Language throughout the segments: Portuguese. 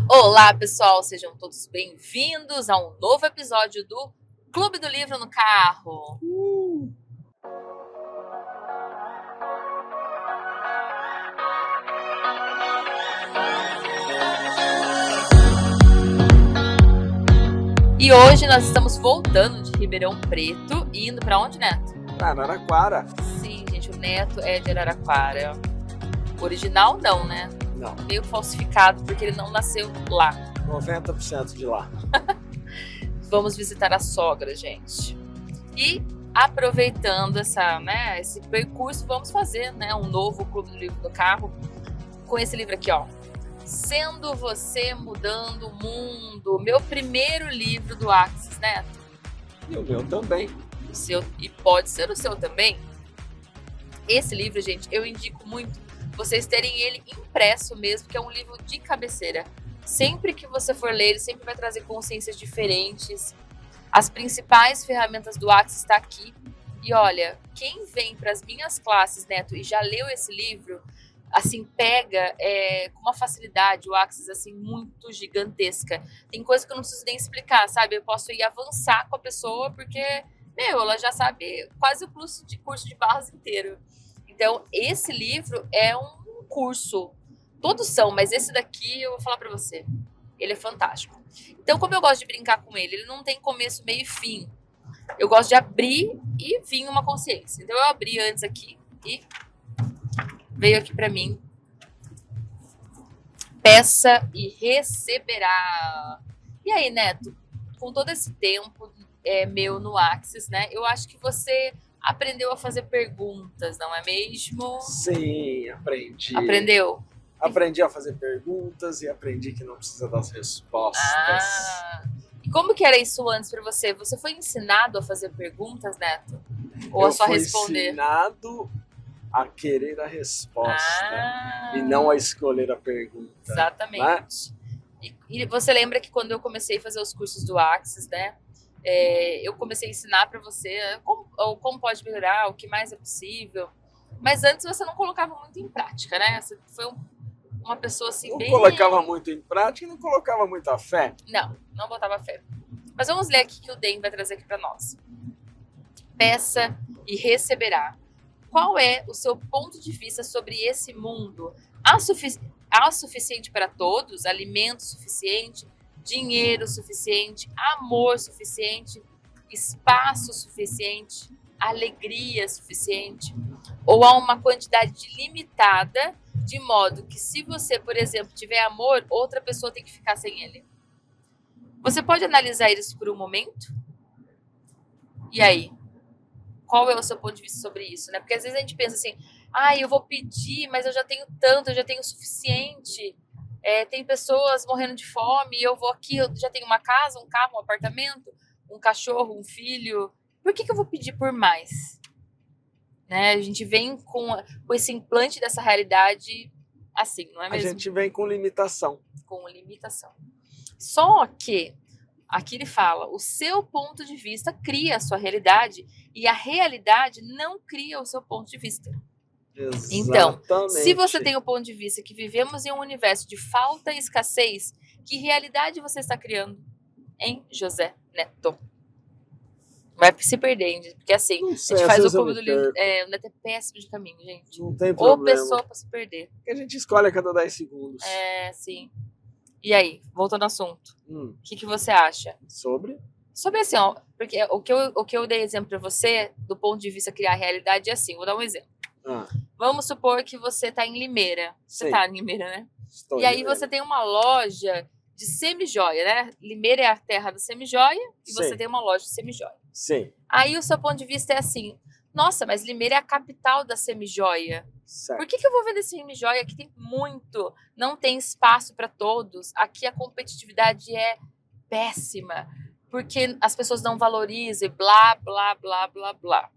Olá, pessoal, sejam todos bem-vindos a um novo episódio do Clube do Livro no Carro. E hoje nós estamos voltando de Ribeirão Preto e indo para onde, Neto? Pra Araraquara. Sim, gente, o Neto é de Araraquara. O original não, né? Não, Meio falsificado, porque ele não nasceu lá. 90% de lá. Vamos visitar a sogra, gente. E aproveitando esse percurso, vamos fazer, um novo Clube do Livro do Carro com esse livro aqui, ó. Sendo Você Mudando o Mundo. Meu primeiro livro do Axis, Neto. E o meu também. O seu, e pode ser o seu também. Esse livro, gente, eu indico muito vocês terem ele impresso mesmo, que é um livro de cabeceira. Sempre que você for ler, ele sempre vai trazer consciências diferentes. As principais ferramentas do Axis está aqui. E olha, quem vem para as minhas classes, Neto, e já leu esse livro, assim, pega com uma facilidade o Axis, assim, muito gigantesca. Tem coisa que eu não preciso nem explicar, sabe? Eu posso ir avançar com a pessoa, porque, ela já sabe quase o curso de barras inteiro. Então, esse livro é um curso. Todos são, mas esse daqui eu vou falar pra você. Ele é fantástico. Então, como eu gosto de brincar com ele, ele não tem começo, meio e fim. Eu gosto de abrir e vir uma consciência. Então, eu abri antes aqui e veio aqui pra mim. Peça e receberá. E aí, Neto, com todo esse tempo meu no Axis, né? Eu acho que você aprendeu a fazer perguntas, não é mesmo? Sim, aprendi. Aprendeu? Aprendi a fazer perguntas e aprendi que não precisa das respostas. E como que era isso antes pra você? Você foi ensinado a fazer perguntas, Neto? Ou a só responder? Eu fui ensinado a querer a resposta e não a escolher a pergunta. Exatamente. Né? E você lembra que quando eu comecei a fazer os cursos do Axis, né? Eu comecei a ensinar para você como pode melhorar, o que mais é possível. Mas antes você não colocava muito em prática, né? Você foi uma pessoa assim não bem... Não colocava muito em prática e não colocava muita fé. Não botava fé. Mas vamos ler aqui que o Den vai trazer aqui para nós. Peça e receberá. Qual é o seu ponto de vista sobre esse mundo? Há suficiente para todos? Alimento suficiente? Dinheiro suficiente, amor suficiente, espaço suficiente, alegria suficiente? Ou há uma quantidade limitada, de modo que se você, por exemplo, tiver amor, outra pessoa tem que ficar sem ele? Você pode analisar isso por um momento? E aí? Qual é o seu ponto de vista sobre isso, né? Porque às vezes a gente pensa assim, eu vou pedir, mas eu já tenho tanto, eu já tenho o suficiente. Tem pessoas morrendo de fome, e eu vou aqui, eu já tenho uma casa, um carro, um apartamento, um cachorro, um filho. Por que eu vou pedir por mais? Né? A gente vem com esse implante dessa realidade assim, não é mesmo? A gente vem com limitação. Com limitação. Só que, aqui ele fala, o seu ponto de vista cria a sua realidade e a realidade não cria o seu ponto de vista. Exatamente. Então, se você tem o ponto de vista que vivemos em um universo de falta e escassez, que realidade você está criando, hein, José Neto? Vai se perder, hein? Porque assim, a gente faz o Clube do Livro. O Neto é péssimo de caminho, gente. Não tem problema. Ou pessoa para se perder. Porque a gente escolhe a cada 10 segundos. Sim. E aí, voltando ao assunto, o que você acha? Sobre assim, ó, porque o que eu dei exemplo para você, do ponto de vista criar a realidade, é assim, vou dar um exemplo. Vamos supor que você está em Limeira. Você está em Limeira, né? Estou e aí você tem uma loja de semijoia, né? Limeira é a terra da semijoia e você tem uma loja de semijoia. Sim. Aí o seu ponto de vista é assim, nossa, mas Limeira é a capital da semijoia. Certo. Por que eu vou vender semijoia? Aqui tem muito, não tem espaço para todos. Aqui a competitividade é péssima, porque as pessoas não valorizam e blá, blá, blá, blá, blá.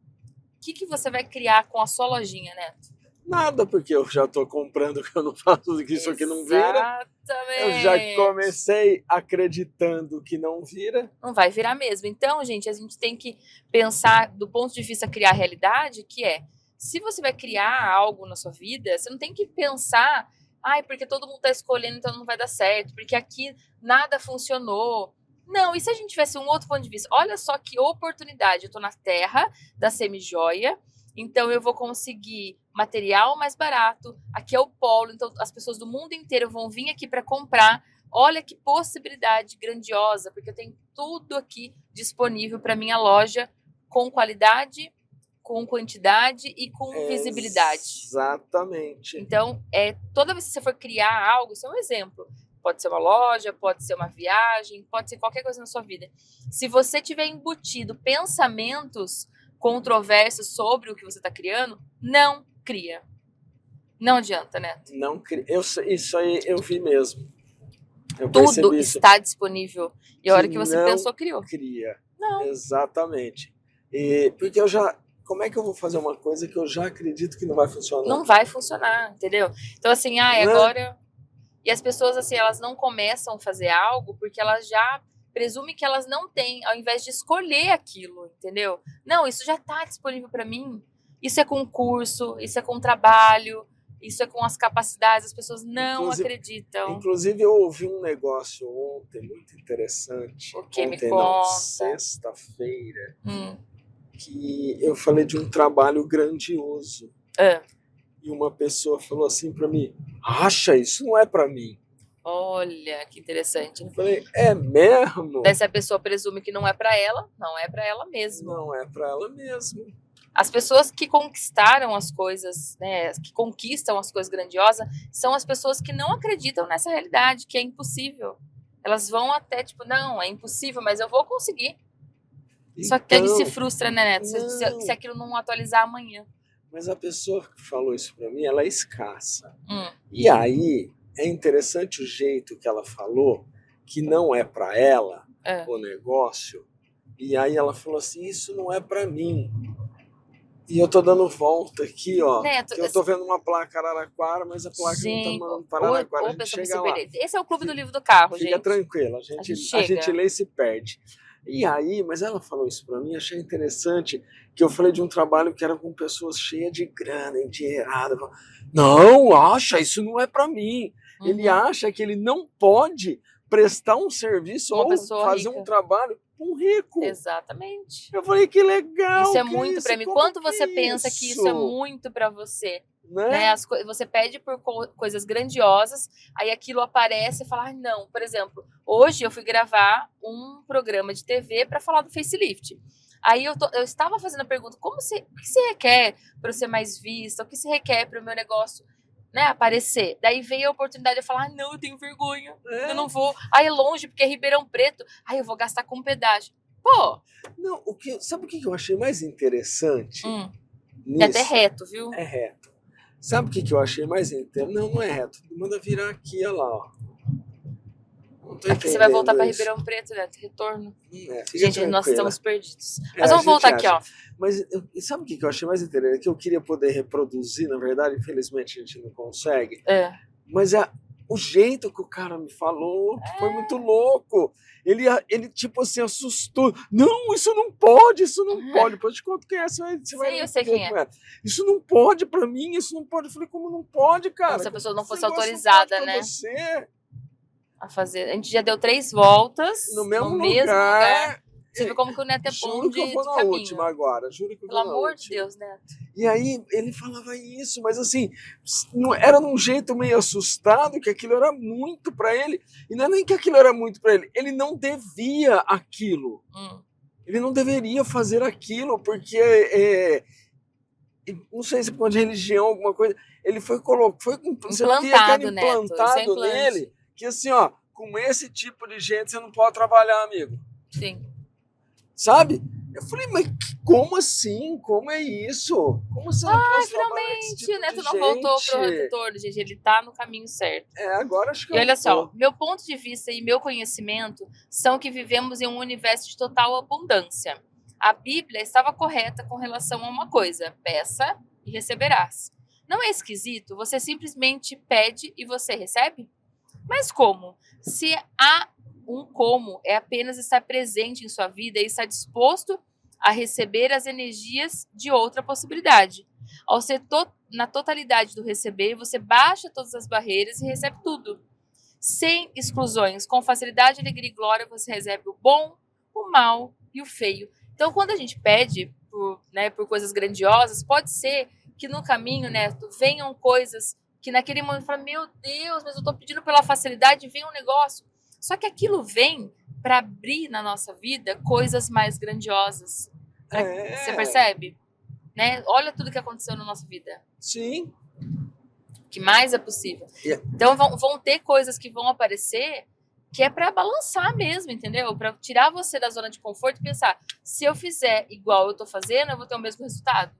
O que você vai criar com a sua lojinha, Neto? Nada, porque eu já tô comprando que eu não faço, que isso aqui não vira. Exatamente. Eu já comecei acreditando que não vira. Não vai virar mesmo. Então, gente, a gente tem que pensar do ponto de vista criar a realidade, que é, se você vai criar algo na sua vida, você não tem que pensar Ai, porque todo mundo tá escolhendo, então não vai dar certo. Porque aqui nada funcionou. Não, e se a gente tivesse um outro ponto de vista? Olha só que oportunidade. Eu tô na terra da semijoia, então eu vou conseguir material mais barato. Aqui é o polo, então as pessoas do mundo inteiro vão vir aqui para comprar. Olha que possibilidade grandiosa, porque eu tenho tudo aqui disponível para minha loja com qualidade, com quantidade e com visibilidade. Exatamente. Então, toda vez que você for criar algo, isso é um exemplo. Pode ser uma loja, pode ser uma viagem, pode ser qualquer coisa na sua vida. Se você tiver embutido pensamentos controversos sobre o que você está criando, não cria. Não adianta, né? Não cria. Isso aí eu vi mesmo. Eu Tudo percebi isso. está disponível. E a hora que você pensou, criou. Cria. Não. Exatamente. Porque como é que eu vou fazer uma coisa que eu já acredito que não vai funcionar? Não vai funcionar, entendeu? Então, assim, agora... E as pessoas, assim, elas não começam a fazer algo porque elas já presumem que elas não têm, ao invés de escolher aquilo, entendeu? Não, isso já está disponível para mim. Isso é com curso, isso é com trabalho, isso é com as capacidades. As pessoas não acreditam. Inclusive, eu ouvi um negócio ontem muito interessante. O que? Me Ontem, conta. não, sexta-feira. Que eu falei de um trabalho grandioso. E uma pessoa falou assim para mim: acha, isso não é para mim. Olha, que interessante. Eu falei: é mesmo? Daí se a pessoa presume que não é para ela, não é para ela mesma. Não é para ela mesma. As pessoas que conquistaram as coisas, né, que conquistam as coisas grandiosas, são as pessoas que não acreditam nessa realidade, que é impossível. Elas vão até, tipo, não, é impossível, mas eu vou conseguir. Só que ele se frustra, né, Neto? Se aquilo não atualizar amanhã. Mas a pessoa que falou isso para mim, ela é escassa. E aí, é interessante o jeito que ela falou, que não é para ela o negócio. E aí ela falou assim, isso não é para mim. E eu tô dando volta aqui, ó. Neto, que eu tô vendo uma placa Araraquara, mas a placa não tá mandando para Araraquara. A gente chega lá. Esse é o clube do livro do carro, gente. Fica tranquila, a gente lê e se perde. E aí, mas ela falou isso para mim, achei interessante, que eu falei de um trabalho que era com pessoas cheias de grana, endinheiradas. Não, acha, isso não é para mim. Ele acha que ele não pode prestar um serviço ou fazer um trabalho com um rico. Exatamente. Eu falei, que legal. Isso é muito para mim. Quando você pensa que isso é muito para você, né? Você pede por coisas grandiosas, aí aquilo aparece e fala, não. Por exemplo, hoje eu fui gravar um programa de TV para falar do facelift. Aí eu estava fazendo a pergunta, o que você requer para eu ser mais vista? O que você requer para o meu negócio, né, aparecer? Daí veio a oportunidade de eu falar, não, eu tenho vergonha, eu não vou. Aí é longe, porque é Ribeirão Preto. Aí eu vou gastar com pedágio. Pô! Não, sabe o que eu achei mais interessante? É até reto, viu? É reto. Sabe o que eu achei mais interessante? Não é reto. Manda virar aqui, olha lá, ó. Aqui você vai voltar para Ribeirão Preto, né? Retorno. Gente, tranquila. Nós estamos perdidos. Mas vamos voltar aqui, ó. Mas sabe o que eu achei mais interessante? Que eu queria poder reproduzir, na verdade, infelizmente a gente não consegue. Mas o jeito que o cara me falou, que foi muito louco. Ele tipo assim, assustou. Não, isso não pode, isso não pode. Depois eu te conto quem é, você vai eu sei quem é. Isso não pode pra mim, isso não pode. Eu falei, como não pode, cara? Como se a pessoa não fosse autorizada, né? Você a fazer. A gente já deu 3 voltas no mesmo lugar. Você viu como que o Neto é bom de caminho. Juro que eu vou na última agora. Juro que eu vou na última. Pelo amor de Deus, Neto. E aí ele falava isso, mas assim, era num jeito meio assustado, que aquilo era muito para ele. E não é nem que aquilo era muito para ele. Ele não devia aquilo. Ele não deveria fazer aquilo, porque... não sei se pode religião, alguma coisa. Ele foi implantado nele, que assim, ó, com esse tipo de gente você não pode trabalhar, amigo. Sim. Sabe? Eu falei, mas como assim? Como é isso? Como você não pode finalmente, tipo o Neto não voltou pro retorno, gente. Ele tá no caminho certo. Agora acho que E olha só, meu ponto de vista e meu conhecimento são que vivemos em um universo de total abundância. A Bíblia estava correta com relação a uma coisa: peça e receberás. Não é esquisito? Você simplesmente pede e você recebe? Mas como? Se há como é apenas estar presente em sua vida e estar disposto a receber as energias de outra possibilidade. Ao ser na totalidade do receber, você baixa todas as barreiras e recebe tudo. Sem exclusões, com facilidade, alegria e glória, você recebe o bom, o mal e o feio. Então, quando a gente pede por coisas grandiosas, pode ser que no caminho, né, venham coisas que naquele momento fala, meu Deus, mas eu tô pedindo pela facilidade, vem um negócio. Só que aquilo vem para abrir na nossa vida coisas mais grandiosas. Você percebe? Né? Olha tudo que aconteceu na nossa vida. Sim. O que mais é possível. Então vão ter coisas que vão aparecer que é para balançar mesmo, entendeu? Para tirar você da zona de conforto e pensar, se eu fizer igual eu tô fazendo, eu vou ter o mesmo resultado.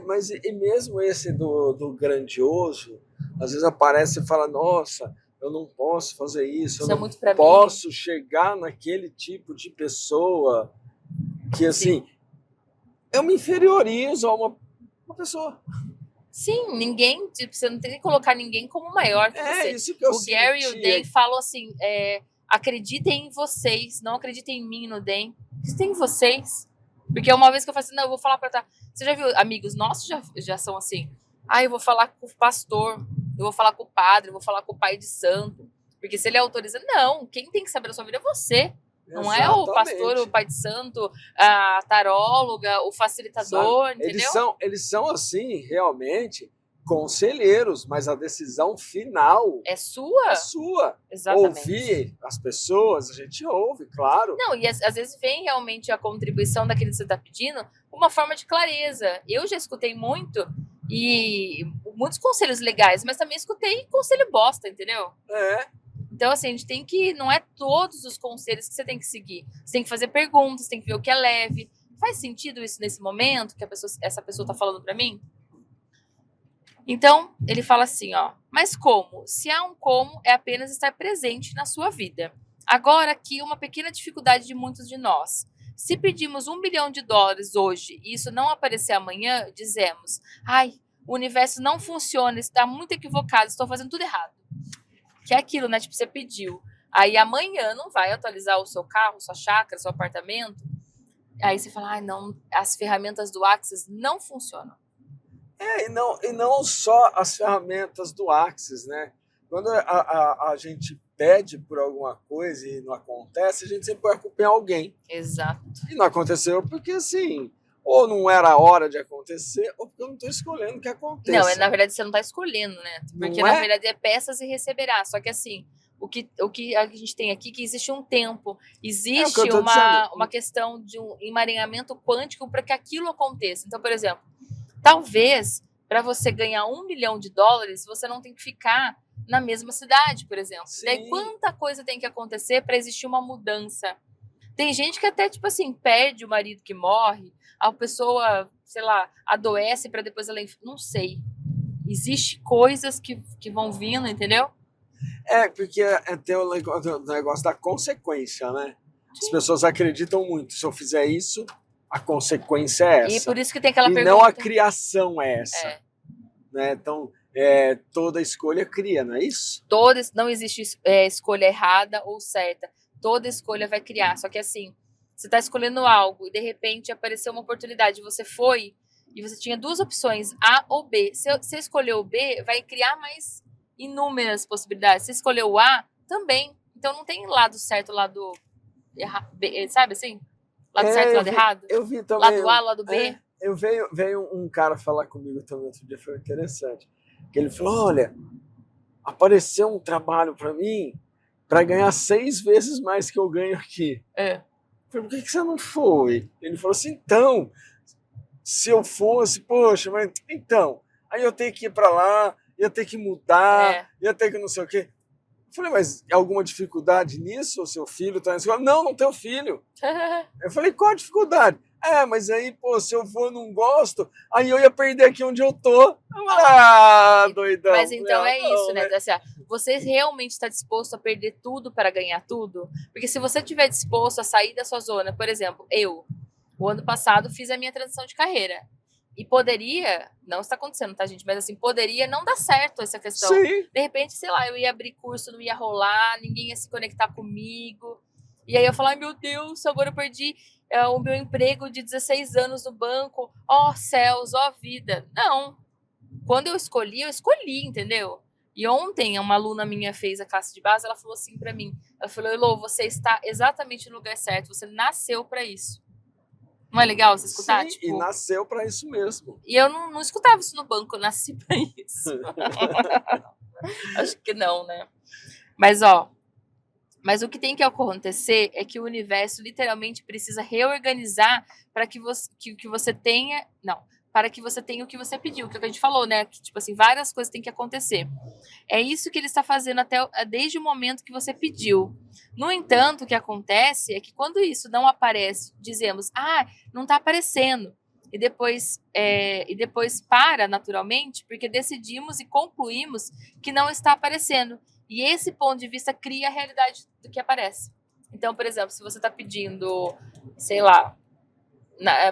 Mas e mesmo esse do grandioso, às vezes aparece e fala, nossa, eu não posso fazer isso, eu não posso chegar naquele tipo de pessoa que, assim, eu me inferiorizo a uma pessoa. Sim, ninguém, tipo, você não tem que colocar ninguém como maior que você. Isso que eu O Gary e o Dan falam assim, acreditem em vocês, não acreditem em mim no Dan, acreditem em vocês. Porque uma vez que eu falei assim, não, eu vou falar pra... Você já viu, amigos nossos já são assim, eu vou falar com o pastor, eu vou falar com o padre, eu vou falar com o pai de santo. Porque se ele autoriza, não, quem tem que saber da sua vida é você. Não é o pastor, o pai de santo, a taróloga, o facilitador, entendeu? Eles são assim, realmente, conselheiros, mas a decisão final é sua. É sua. Exatamente. Ouvir as pessoas, a gente ouve, claro. Não, e às vezes vem realmente a contribuição daquele que você está pedindo uma forma de clareza. Eu já escutei muito, e muitos conselhos legais, mas também escutei conselho bosta, entendeu? Então, assim, a gente tem que... Não é todos os conselhos que você tem que seguir. Você tem que fazer perguntas, tem que ver o que é leve. Faz sentido isso nesse momento que essa pessoa está falando para mim? Então, ele fala assim, mas como? Se há um como, é apenas estar presente na sua vida. Agora, aqui, uma pequena dificuldade de muitos de nós. Se pedimos $1 bilhão hoje e isso não aparecer amanhã, dizemos, o universo não funciona, está muito equivocado, estou fazendo tudo errado. Que é aquilo, né? Tipo, você pediu. Aí amanhã não vai atualizar o seu carro, sua chácara, seu apartamento. Aí você fala, não, as ferramentas do Axis não funcionam. E não só as ferramentas do Axis, né? Quando a gente pede por alguma coisa e não acontece, a gente sempre vai culpar alguém. Exato. E não aconteceu porque, assim, ou não era a hora de acontecer, ou porque eu não estou escolhendo que aconteça. Não, na verdade você não está escolhendo, né? Porque na verdade é peças e receberá. Só que assim, o que a gente tem aqui, que existe um tempo, existe uma questão de um emaranhamento quântico para que aquilo aconteça. Então, por exemplo, talvez para você ganhar $1 milhão, você não tem que ficar na mesma cidade, por exemplo. Sim. Daí quanta coisa tem que acontecer para existir uma mudança? Tem gente que até, tipo assim, perde o marido que morre, a pessoa, sei lá, adoece para depois ela... Não sei. Existe coisas que vão vindo, entendeu? Porque tem o negócio da consequência, né? Sim. As pessoas acreditam muito. Se eu fizer isso, a consequência é essa. E por isso que tem aquela pergunta... não a criação é essa. Né? Então, toda escolha cria, não é isso? Não existe escolha errada ou certa. Toda escolha vai criar. Só que assim, você está escolhendo algo e de repente apareceu uma oportunidade, você foi e você tinha duas opções, A ou B. Se você escolheu o B, vai criar mais inúmeras possibilidades. Se escolheu o A, também. Então não tem lado certo, lado errado, sabe assim? Lado certo, lado errado. Eu vi também. Lado A, lado B. Veio um cara falar comigo também outro dia, foi interessante. Que ele falou, olha, apareceu um trabalho para mim para ganhar 6 vezes mais que eu ganho aqui. Eu falei, por que você não foi? Ele falou assim, então, se eu fosse, poxa, mas então, aí eu tenho que ir para lá, ia ter que mudar, ia ter que não sei o quê. Eu falei, mas alguma dificuldade nisso? O seu filho está na escola? Não, não tenho filho. Eu falei, qual a dificuldade? Mas aí, se eu for, não gosto, aí eu ia perder aqui onde eu tô. Doidão. Mas então isso, né? Assim, você realmente está disposto a perder tudo para ganhar tudo? Porque se você estiver disposto a sair da sua zona, por exemplo, o ano passado, fiz a minha transição de carreira. E poderia, não está acontecendo, tá, gente? Mas assim, poderia não dar certo essa questão. Sim. De repente, sei lá, eu ia abrir curso, não ia rolar, ninguém ia se conectar comigo. E aí eu falar, meu Deus, agora eu perdi o meu emprego de 16 anos no banco. Céus, vida. Não. quando eu escolhi, entendeu? E ontem uma aluna minha fez a classe de base, ela falou assim para mim, ela falou, Elô, você está exatamente no lugar certo, você nasceu para isso. Não é legal você escutar? Sim, tipo, e nasceu para isso mesmo. E eu não escutava isso no banco, eu nasci para isso. Acho que não, né? Mas o que tem que acontecer é que o universo literalmente precisa reorganizar para que você tenha, para que você tenha o que você pediu, que é o que a gente falou, né? Que tipo assim, várias coisas têm que acontecer. É isso que ele está fazendo desde o momento que você pediu. No entanto, o que acontece é que quando isso não aparece, dizemos, não está aparecendo. E depois para naturalmente, porque decidimos e concluímos que não está aparecendo. E esse ponto de vista cria a realidade do que aparece. Então, por exemplo, se você está pedindo, sei lá,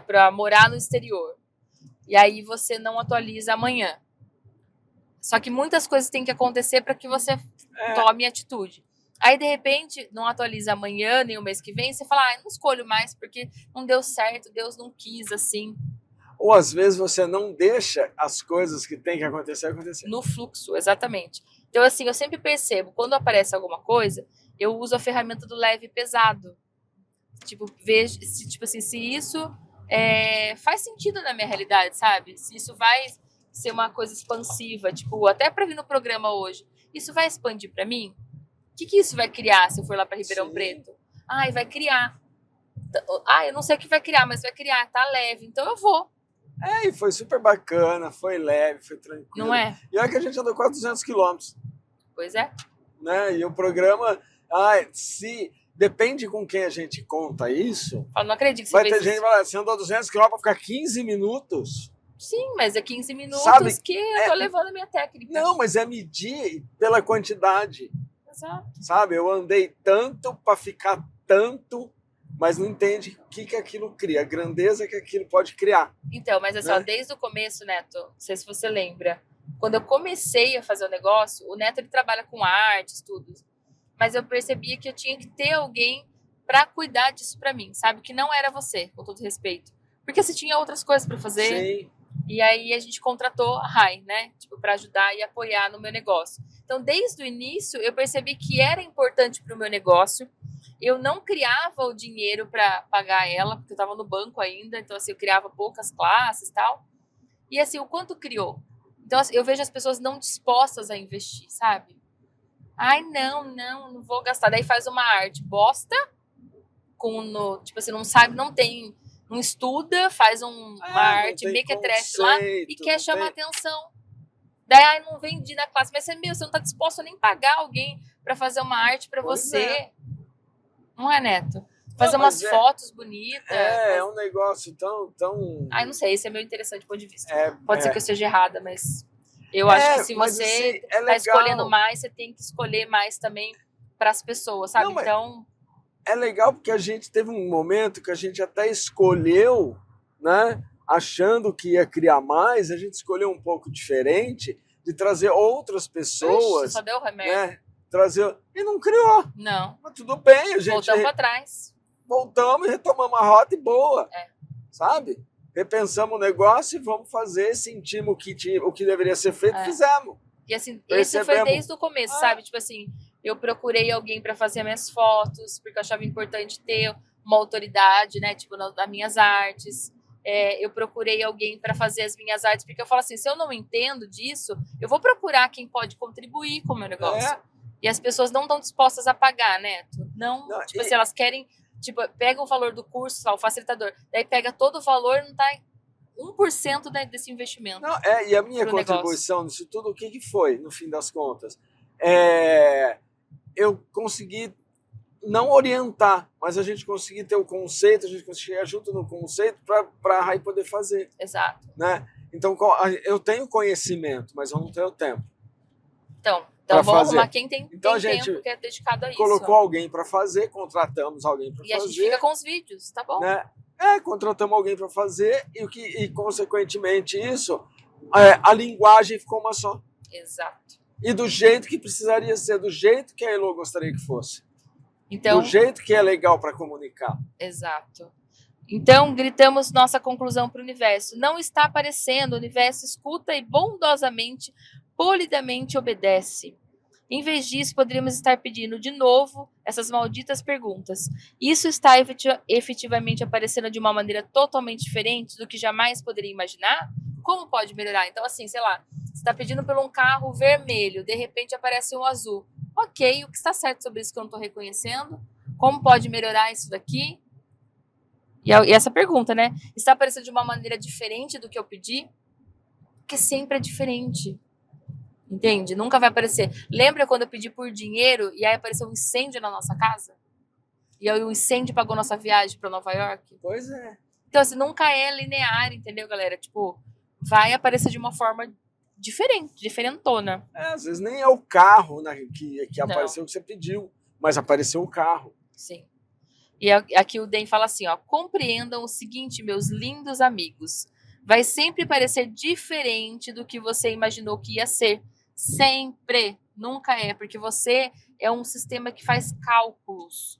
para morar no exterior, e aí você não atualiza amanhã. Só que muitas coisas têm que acontecer para que você tome atitude. Aí, de repente, não atualiza amanhã, nem o mês que vem, você fala, não escolho mais, porque não deu certo, Deus não quis assim. Ou às vezes você não deixa as coisas que tem que acontecer. No fluxo, exatamente. Então, assim, eu sempre percebo, quando aparece alguma coisa, eu uso a ferramenta do leve e pesado. Tipo, vejo, se isso faz sentido na minha realidade, sabe? Se isso vai ser uma coisa expansiva, tipo, até para vir no programa hoje, isso vai expandir para mim? O que isso vai criar se eu for lá para Ribeirão Preto? Vai criar. Eu não sei o que vai criar, mas vai criar, tá leve, então eu vou. E foi super bacana, foi leve, foi tranquilo. Não é? E olha que a gente andou 400 quilômetros. Pois é. Né? E o programa, depende com quem a gente conta isso. Eu não acredito que vai ter gente que vai lá, você andou 200 quilômetros para ficar 15 minutos. Sim, mas é 15 minutos, sabe, que eu tô levando a minha técnica. Não, mas é medir pela quantidade. Exato. Sabe, eu andei tanto para ficar tanto, mas não entende o que aquilo cria, a grandeza que aquilo pode criar. Então, mas assim, desde o começo, Neto, não sei se você lembra, quando eu comecei a fazer o negócio, o Neto ele trabalha com arte, estudos, mas eu percebia que eu tinha que ter alguém para cuidar disso para mim, sabe? Que não era você, com todo respeito. Porque você tinha outras coisas para fazer. Sim. E aí a gente contratou a Rai, né? Tipo, para ajudar e apoiar no meu negócio. Então, desde o início, eu percebi que era importante para o meu negócio. Eu não criava o dinheiro para pagar ela, porque eu estava no banco ainda. Então, assim, eu criava poucas classes e tal. E, assim, o quanto criou? Então, assim, eu vejo as pessoas não dispostas a investir, sabe? Não vou gastar. Daí faz uma arte bosta, tipo assim, não sabe, não estuda, faz uma arte mequetrefe lá e quer chamar atenção. Daí, não vendi na classe. Mas você não está disposto a nem pagar alguém para fazer uma arte para você. Não é, Neto? Fazer umas fotos bonitas. É um negócio tão... não sei, esse é meu interessante ponto de vista. Pode ser que eu esteja errada, mas eu acho que se você está escolhendo mais, você tem que escolher mais também para as pessoas, sabe? Então... É legal porque a gente teve um momento que a gente até escolheu, né? Achando que ia criar mais, a gente escolheu um pouco diferente de trazer outras pessoas. Ixi, só deu remédio. Né? E não criou. Não. Mas tudo bem, a gente... Voltamos para trás. Voltamos e retomamos a rota e boa. Sabe? Repensamos o negócio e vamos fazer, sentimos o que deveria ser feito, fizemos. E assim, esse foi desde o começo, sabe? Tipo assim, eu procurei alguém para fazer minhas fotos, porque eu achava importante ter uma autoridade, né? Tipo, nas minhas artes. Eu procurei alguém para fazer as minhas artes, porque eu falo assim, se eu não entendo disso, eu vou procurar quem pode contribuir com o meu negócio. E as pessoas não estão dispostas a pagar, Neto. Não tipo assim, elas querem, tipo, pega o valor do curso, o facilitador, daí pega todo o valor, não tá 1% desse investimento. E a minha contribuição nisso tudo, o que foi, no fim das contas? Eu consegui não orientar, mas a gente conseguir ter o conceito, a gente conseguir chegar junto no conceito para a Rai poder fazer. Exato. Né? Então, eu tenho conhecimento, mas eu não tenho tempo. Então vamos arrumar quem tem tempo que é dedicado a isso. Colocou alguém para fazer, contratamos alguém para fazer. E a gente fica com os vídeos, tá bom? Né? Contratamos alguém para fazer e, consequentemente, isso, a linguagem ficou uma só. Exato. E do jeito que precisaria ser, do jeito que a Elô gostaria que fosse. Então, do jeito que é legal para comunicar. Exato. Então, gritamos nossa conclusão para o universo. Não está aparecendo, o universo escuta e bondosamente, polidamente obedece. Em vez disso, poderíamos estar pedindo de novo essas malditas perguntas. Isso está efetivamente aparecendo de uma maneira totalmente diferente do que jamais poderia imaginar? Como pode melhorar? Então, assim, sei lá, você está pedindo por um carro vermelho, de repente aparece um azul. Ok, o que está certo sobre isso que eu não estou reconhecendo? Como pode melhorar isso daqui? E essa pergunta, né? Está aparecendo de uma maneira diferente do que eu pedi? Porque sempre é diferente. Entende? Nunca vai aparecer. Lembra quando eu pedi por dinheiro e aí apareceu um incêndio na nossa casa? E aí o incêndio pagou nossa viagem para Nova York? Pois é. Então, assim, nunca é linear, entendeu, galera? Tipo, vai aparecer de uma forma diferente, diferentona. Às vezes nem é o carro, né, que apareceu que você pediu, mas apareceu o carro. Sim. E aqui o Den fala assim, ó, compreendam o seguinte, meus lindos amigos, vai sempre parecer diferente do que você imaginou que ia ser, sempre, nunca é, porque você é um sistema que faz cálculos,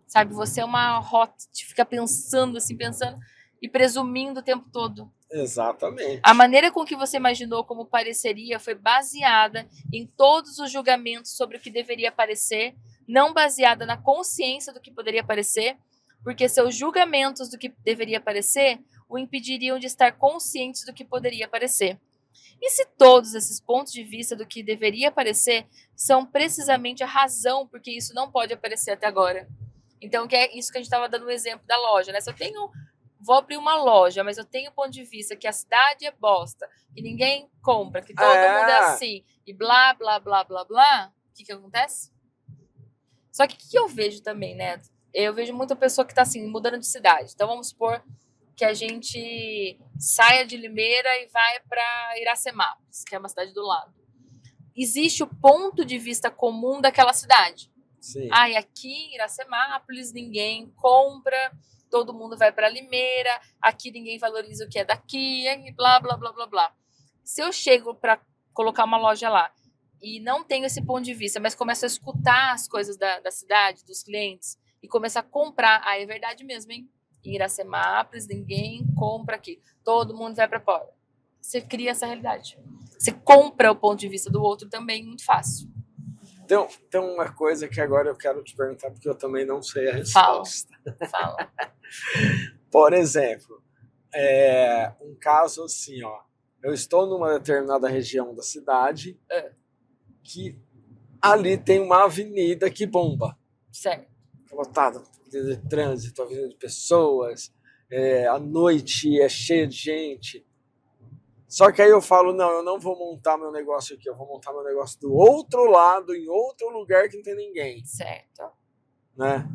sabe, você é uma rota, fica pensando assim, pensando e presumindo o tempo todo. Exatamente. A maneira com que você imaginou como pareceria foi baseada em todos os julgamentos sobre o que deveria parecer, não baseada na consciência do que poderia parecer, porque seus julgamentos do que deveria parecer o impediriam de estar conscientes do que poderia parecer. E se todos esses pontos de vista do que deveria parecer são precisamente a razão por que isso não pode aparecer até agora? Então, que é isso que a gente estava dando o exemplo da loja, né? Se eu vou abrir uma loja, mas eu tenho o ponto de vista que a cidade é bosta, que ninguém compra, que todo mundo é assim, e blá, blá, blá, blá, blá, o que acontece? Só que o que eu vejo também, né? Eu vejo muita pessoa que está assim, mudando de cidade. Então, vamos supor que a gente saia de Limeira e vai para Iracemápolis, que é uma cidade do lado. Existe o ponto de vista comum daquela cidade. Sim. E aqui em Iracemápolis ninguém compra, todo mundo vai para Limeira, aqui ninguém valoriza o que é daqui, e blá, blá, blá, blá, blá. Se eu chego para colocar uma loja lá e não tenho esse ponto de vista, mas começo a escutar as coisas da cidade, dos clientes, e começo a comprar, é verdade mesmo, hein? Em Iracemápolis ninguém compra aqui, todo mundo vai para fora. Você cria essa realidade. Você compra o ponto de vista do outro também muito fácil. Tem uma coisa que agora eu quero te perguntar, porque eu também não sei a resposta. Fala. Por exemplo, um caso assim, ó. Eu estou numa determinada região da cidade que ali tem uma avenida que bomba. Certo. Lotada de trânsito, avenida de pessoas, à noite é cheia de gente. Só que aí eu falo, não, eu não vou montar meu negócio aqui, eu vou montar meu negócio do outro lado, em outro lugar que não tem ninguém. Certo. Né?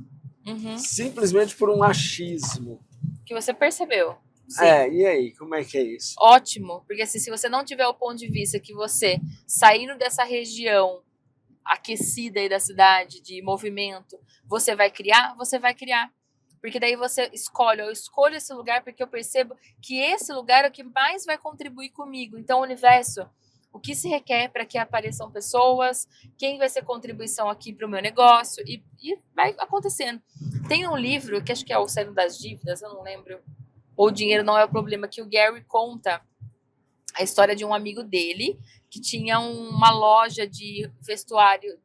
Uhum. Simplesmente por um achismo. Que você percebeu. Sim. E aí, como é que é isso? Ótimo, porque assim, se você não tiver o ponto de vista que você, saindo dessa região aquecida aí da cidade, de movimento, você vai criar, Porque daí você escolhe, eu escolho esse lugar porque eu percebo que esse lugar é o que mais vai contribuir comigo. Então, o universo, o que se requer para que apareçam pessoas, quem vai ser contribuição aqui para o meu negócio, e vai acontecendo. Tem um livro, que acho que é O Saindo das Dívidas, eu não lembro, ou O Dinheiro Não é o Problema, que o Gary conta a história de um amigo dele, que tinha uma loja de vestuário,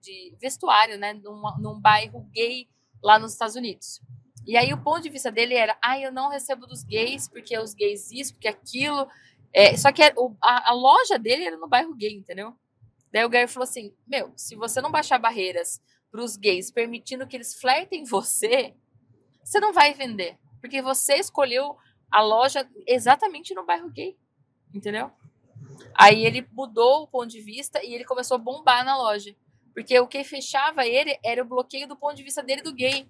né, num bairro gay lá nos Estados Unidos. E aí o ponto de vista dele era, eu não recebo dos gays, porque os gays isso, porque aquilo. Só que a loja dele era no bairro gay, entendeu? Daí o Gary falou assim, se você não baixar barreiras para os gays, permitindo que eles flertem você não vai vender. Porque você escolheu a loja exatamente no bairro gay, entendeu? Aí ele mudou o ponto de vista e ele começou a bombar na loja. Porque o que fechava ele era o bloqueio do ponto de vista dele do gay.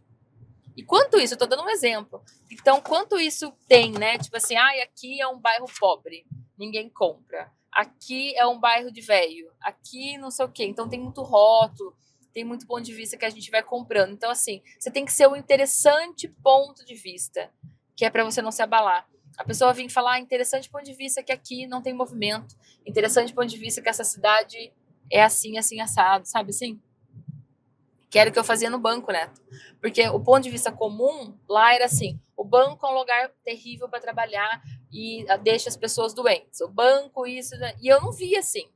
E quanto isso, eu tô dando um exemplo. Então, quanto isso tem, né? Tipo assim, aqui é um bairro pobre, ninguém compra. Aqui é um bairro de velho, aqui não sei o quê. Então, tem muito rótulo, tem muito ponto de vista que a gente vai comprando. Então, assim, você tem que ser um interessante ponto de vista, que é para você não se abalar. A pessoa vem falar, interessante ponto de vista que aqui não tem movimento, interessante ponto de vista que essa cidade é assim, assim, assado, sabe assim? Que era o que eu fazia no banco, Neto. Porque o ponto de vista comum lá era assim, o banco é um lugar terrível para trabalhar e deixa as pessoas doentes. O banco, isso... E eu não via assim.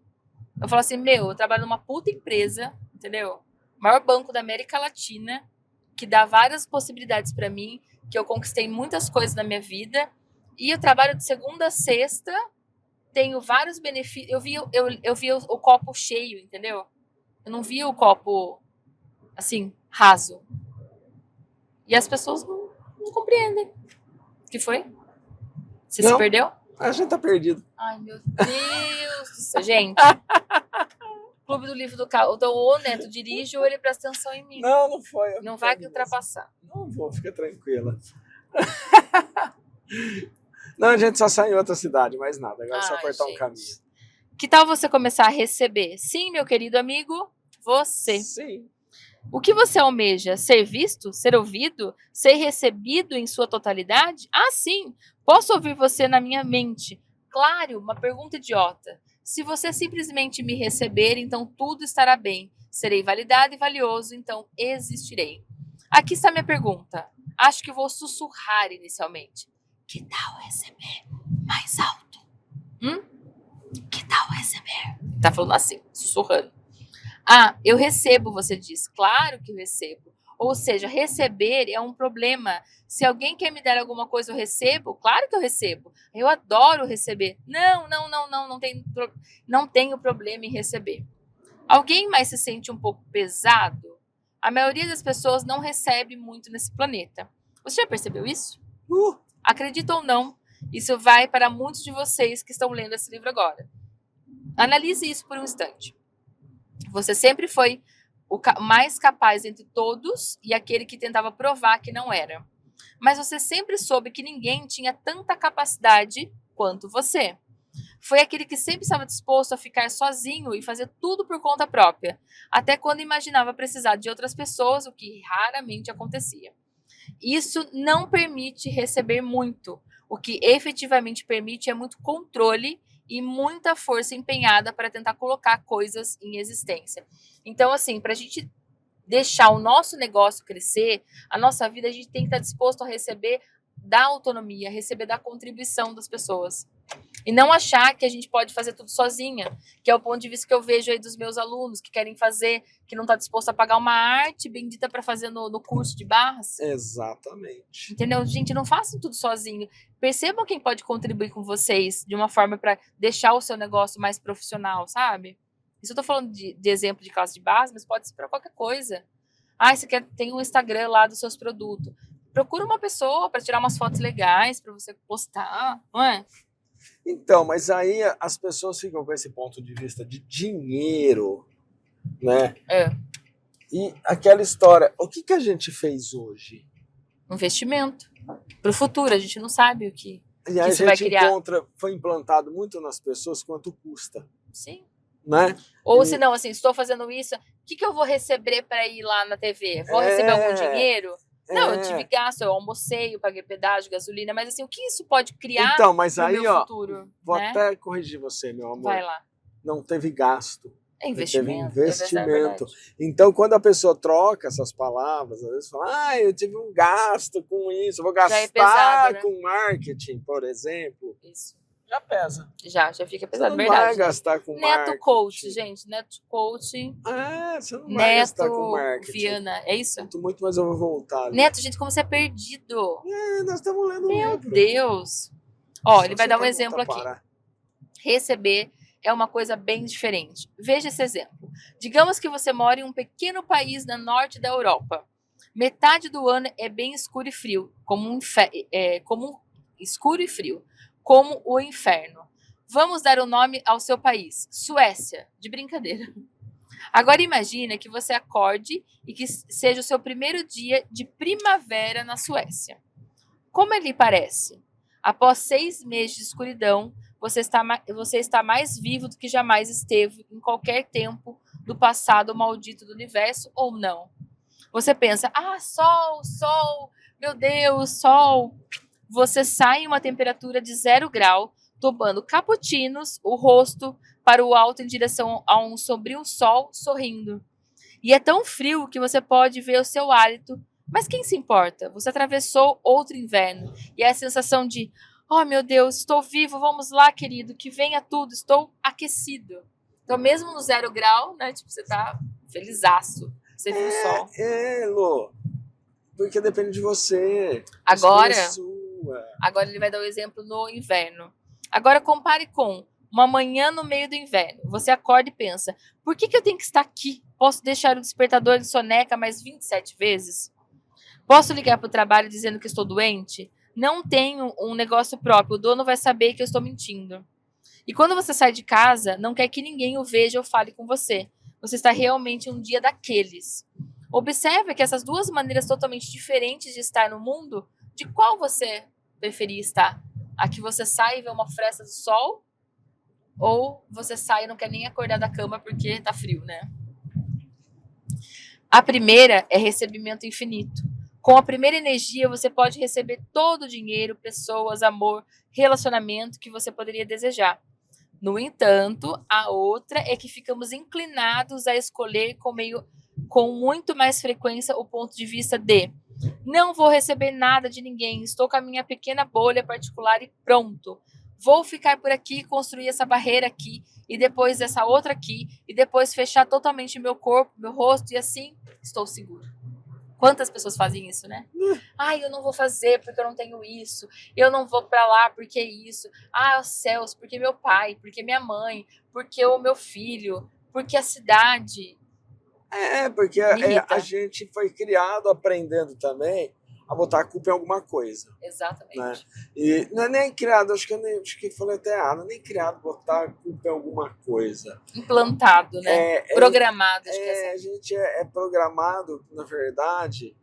Eu falo assim, eu trabalho numa puta empresa, entendeu? O maior banco da América Latina, que dá várias possibilidades para mim, que eu conquistei muitas coisas na minha vida, e eu trabalho de segunda a sexta, tenho vários benefícios. Eu vi o copo cheio, entendeu? Eu não vi o copo, assim, raso. E as pessoas não compreendem. O que foi? Você se perdeu? A gente tá perdido. Ai, meu Deus do céu. Gente, Clube do Livro do Carro. Então, ou o Neto dirige ou ele presta atenção em mim. Não foi. Não vai ultrapassar. Não vou, fica tranquila. Não, a gente só sai em outra cidade, mais nada. Agora é só cortar um caminho. Que tal você começar a receber? Sim, meu querido amigo, você. Sim. O que você almeja? Ser visto? Ser ouvido? Ser recebido em sua totalidade? Ah, sim! Posso ouvir você na minha mente. Claro, uma pergunta idiota. Se você simplesmente me receber, então tudo estará bem. Serei validado e valioso, então existirei. Aqui está minha pergunta. Acho que vou sussurrar inicialmente. Que tal receber mais alto? Que tal receber? Tá falando assim, sussurrando. Ah, eu recebo, você diz. Claro que eu recebo. Ou seja, receber é um problema. Se alguém quer me dar alguma coisa, eu recebo? Claro que eu recebo. Eu adoro receber. Não tenho problema em receber. Alguém mais se sente um pouco pesado? A maioria das pessoas não recebe muito nesse planeta. Você já percebeu isso? Acredita ou não, isso vai para muitos de vocês que estão lendo esse livro agora. Analise isso por um instante. Você sempre foi o mais capaz entre todos e aquele que tentava provar que não era. Mas você sempre soube que ninguém tinha tanta capacidade quanto você. Foi aquele que sempre estava disposto a ficar sozinho e fazer tudo por conta própria, até quando imaginava precisar de outras pessoas, o que raramente acontecia. Isso não permite receber muito. O que efetivamente permite é muito controle e muita força empenhada para tentar colocar coisas em existência. Então, assim, para a gente deixar o nosso negócio crescer, a nossa vida, a gente tem que estar disposto a receber da autonomia, receber da contribuição das pessoas. E não achar que a gente pode fazer tudo sozinha, que é o ponto de vista que eu vejo aí dos meus alunos que querem fazer, que não está disposto a pagar uma arte bendita para fazer no curso de barras. Exatamente. Entendeu? Gente, não façam tudo sozinho. Percebam quem pode contribuir com vocês de uma forma para deixar o seu negócio mais profissional, sabe? Isso eu tô falando de exemplo de classe de base, mas pode ser para qualquer coisa. Ah, você tem um Instagram lá dos seus produtos. Procura uma pessoa para tirar umas fotos legais para você postar, não é? Então, mas aí as pessoas ficam com esse ponto de vista de dinheiro, né? E aquela história, o que a gente fez hoje? Investimento. Para o futuro, a gente não sabe o que e aí isso vai criar. Foi implantado muito nas pessoas quanto custa. Sim. Né? Ou se não, assim, estou fazendo isso, o que eu vou receber para ir lá na TV? Vou receber algum dinheiro? Não, eu tive gasto, eu almocei, eu paguei pedágio, gasolina, mas assim, o que isso pode criar no meu futuro? Vou até corrigir você, meu amor. Vai lá. Não teve gasto. É investimento. Teve investimento. Então, quando a pessoa troca essas palavras, às vezes fala, eu tive um gasto com isso, vou gastar pesado, né? Com marketing, por exemplo. Isso. Já pesa. Já fica pesado, você não verdade. Vai gastar com Neto marketing. Coach, gente, Neto Coach. Você não vai gastar com marketing. Viana, é isso? Sinto muito, mas eu vou voltar. Ali. Neto, gente, como você é perdido. Nós estamos lendo Meu livro. Deus. Ó, ele vai dar um exemplo aqui. Receber é uma coisa bem diferente. Veja esse exemplo. Digamos que você mora em um pequeno país no norte da Europa. Metade do ano é bem escuro e frio, como escuro e frio. Como o inferno. Vamos dar o nome ao seu país. Suécia. De brincadeira. Agora imagina que você acorde e que seja o seu primeiro dia de primavera na Suécia. Como lhe parece? Após 6 meses de escuridão, você está mais vivo do que jamais esteve em qualquer tempo do passado maldito do universo ou não? Você pensa, sol, meu Deus, sol. Você sai em uma temperatura de 0 grau, tomando cappuccinos, o rosto para o alto em direção a um sombrio sol, sorrindo. E é tão frio que você pode ver o seu hálito. Mas quem se importa? Você atravessou outro inverno. E é a sensação de, oh meu Deus, estou vivo, vamos lá, querido, que venha tudo, estou aquecido. Então mesmo no 0 grau, né, tipo, você tá felizaço, você viu o sol. Lô, porque depende de você. Agora ele vai dar o exemplo no inverno. Agora compare com uma manhã no meio do inverno. Você acorda e pensa, por que eu tenho que estar aqui? Posso deixar o despertador de soneca mais 27 vezes? Posso ligar para o trabalho dizendo que estou doente? Não tenho um negócio próprio, o dono vai saber que eu estou mentindo. E quando você sai de casa, não quer que ninguém o veja ou fale com você. Você está realmente em um dia daqueles. Observe que essas duas maneiras totalmente diferentes de estar no mundo, de qual você preferia estar? A que você sai e vê uma fresta do sol? Ou você sai e não quer nem acordar da cama porque tá frio, né? A primeira é recebimento infinito. Com a primeira energia, você pode receber todo o dinheiro, pessoas, amor, relacionamento que você poderia desejar. No entanto, a outra é que ficamos inclinados a escolher com muito mais frequência o ponto de vista de não vou receber nada de ninguém, estou com a minha pequena bolha particular e pronto. Vou ficar por aqui, construir essa barreira aqui, e depois essa outra aqui, e depois fechar totalmente meu corpo, meu rosto, e assim estou seguro. Quantas pessoas fazem isso, né? Ai, eu não vou fazer porque eu não tenho isso. Eu não vou pra lá porque isso. Ah, os céus, porque meu pai, porque minha mãe, porque o meu filho, porque a cidade. Porque a gente foi criado aprendendo também a botar a culpa em alguma coisa. Exatamente. Né? E não é nem criado, acho que falei até errado, não é nem criado botar a culpa em alguma coisa. Implantado, né? Programado. A gente é programado, na verdade,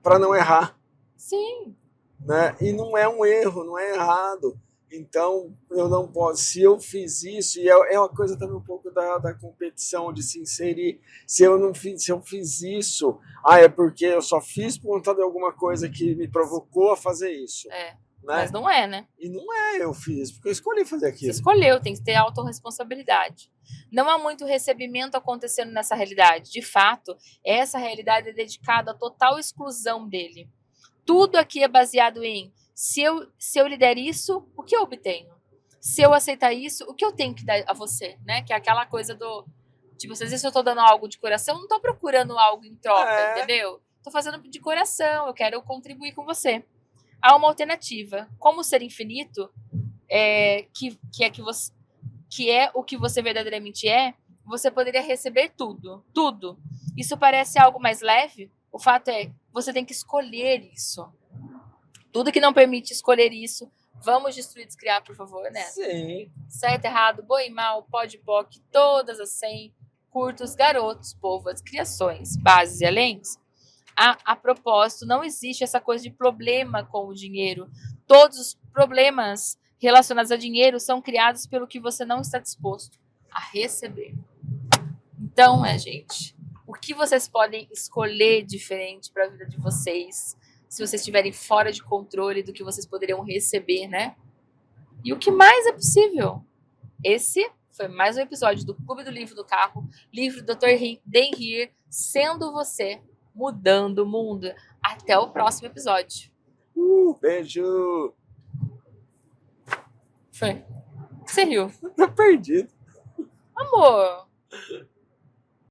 para não errar. Sim. Né? E não é um erro, não é errado. Então, eu não posso. Se eu fiz isso, e é uma coisa também um pouco da competição, de se inserir. Se eu fiz isso, é porque eu só fiz por conta de alguma coisa que me provocou a fazer isso. Né? Mas não é, né? E não eu fiz, porque eu escolhi fazer aquilo. Você escolheu, tem que ter autorresponsabilidade. Não há muito recebimento acontecendo nessa realidade. De fato, essa realidade é dedicada à total exclusão dele. Tudo aqui é baseado em se eu lhe der isso, o que eu obtenho? Se eu aceitar isso, o que eu tenho que dar a você? Né? Que é aquela coisa do... Tipo, às vezes eu tô dando algo de coração, não tô procurando algo em troca, entendeu? Tô fazendo de coração, eu quero contribuir com você. Há uma alternativa. Como ser infinito, que é o que você verdadeiramente é, você poderia receber tudo. Tudo. Isso parece algo mais leve? O fato é, você tem que escolher isso. Tudo que não permite escolher isso, vamos destruir e descriar, por favor, né? Sim. Certo, errado, boi e mal, pode poc, todas as 100, curtos, garotos, povas, criações, bases e aléns. A propósito, não existe essa coisa de problema com o dinheiro. Todos os problemas relacionados a dinheiro são criados pelo que você não está disposto a receber. Então, gente, o que vocês podem escolher diferente para a vida de vocês, se vocês estiverem fora de controle do que vocês poderiam receber, né? E o que mais é possível? Esse foi mais um episódio do Clube do Livro do Carro, livro do Dr. Dan Heer, sendo você, mudando o mundo. Até o próximo episódio. Beijo! Foi. Você riu? Tá perdido. Amor.